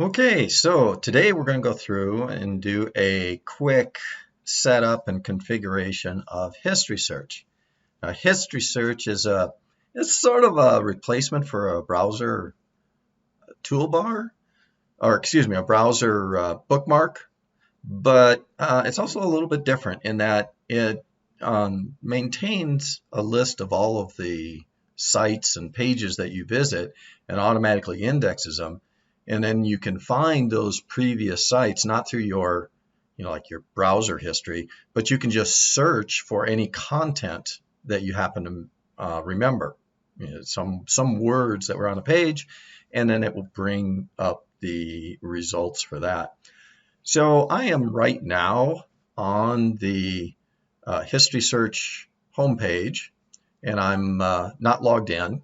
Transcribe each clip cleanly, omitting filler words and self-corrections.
Okay, so today we're going to go through and do a quick setup and configuration of History Search. Now, History Search it's sort of a replacement for a browser toolbar, or excuse me, a browser bookmark, but it's also a little bit different in that it maintains a list of all of the sites and pages that you visit and automatically indexes them. And then you can find those previous sites not through your, like your browser history, but you can just search for any content that you happen to remember. Some words that were on a page, and then it will bring up the results for that. So I am right now on the History Search homepage, and I'm not logged in.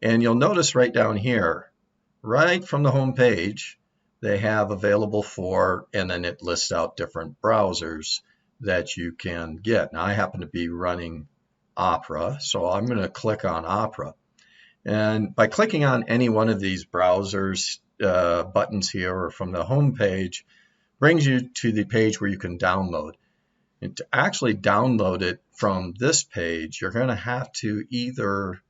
And you'll notice right down here, right from the homepage, they have available for, and then it lists out different browsers that you can get. Now I happen to be running Opera, so I'm going to click on Opera. And by clicking on any one of these browsers buttons here or from the home page, brings you to the page where you can download. And to actually download it from this page, you're going to have to either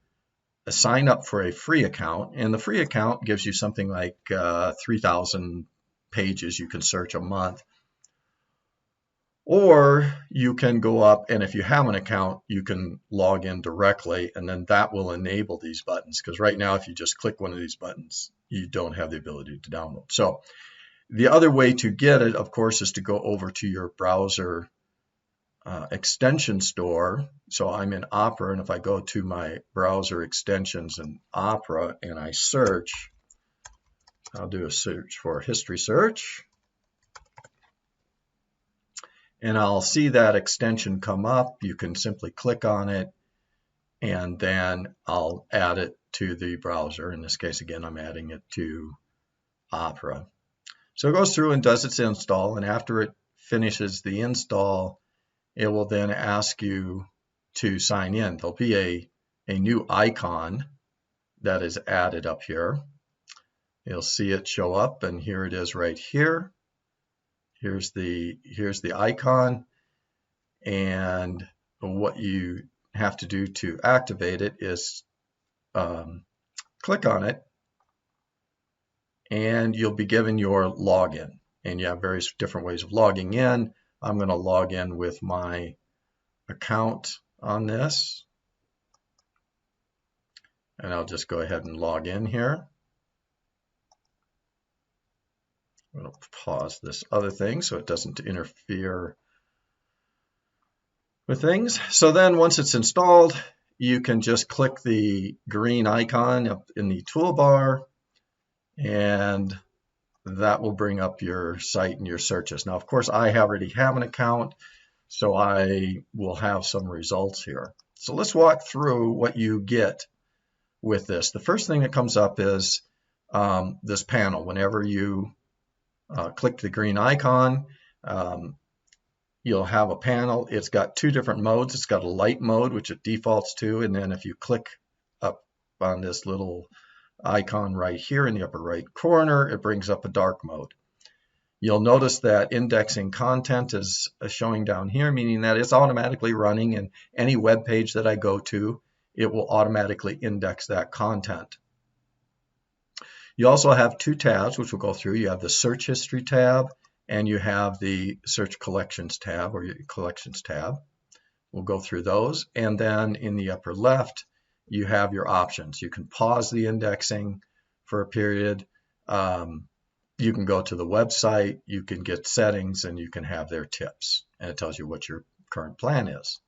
sign up for a free account, and the free account gives you something like 3,000 pages you can search a month. Or you can go up, and if you have an account, you can log in directly, and then that will enable these buttons. Because right now, if you just click one of these buttons, you don't have the ability to download. So the other way to get it, of course, is to go over to your browser extension store. So I'm in Opera, and if I go to my browser extensions in Opera and I search, I'll do a search for History Search. And I'll see that extension come up. You can simply click on it, and then I'll add it to the browser. In this case, again, I'm adding it to Opera. So it goes through and does its install, and after it finishes the install, it will then ask you to sign in. There'll be a new icon that is added up here. You'll see it show up, and here it is right here. Here's the icon, and what you have to do to activate it is click on it, and you'll be given your login. And you have various different ways of logging in. I'm going to log in with my account on this, and I'll just go ahead and log in here. I'm going to pause this other thing so it doesn't interfere with things. So then once it's installed, you can just click the green icon up in the toolbar, and that will bring up your site and your searches. Now, of course, I already have an account, so I will have some results here. So let's walk through what you get with this. The first thing that comes up is this panel. Whenever you click the green icon, you'll have a panel. It's got two different modes. It's got a light mode, which it defaults to, and then if you click up on this little icon right here in the upper right corner, it brings up a dark mode. You'll notice that indexing content is showing down here, meaning that it's automatically running, and any web page that I go to, it will automatically index that content. You also have two tabs, which we'll go through. You have the Search History tab, and you have the Search Collections tab, or your Collections tab. We'll go through those. And then in the upper left, you have your options. You can pause the indexing for a period. You can go to the website, you can get settings, and you can have their tips. And it tells you what your current plan is.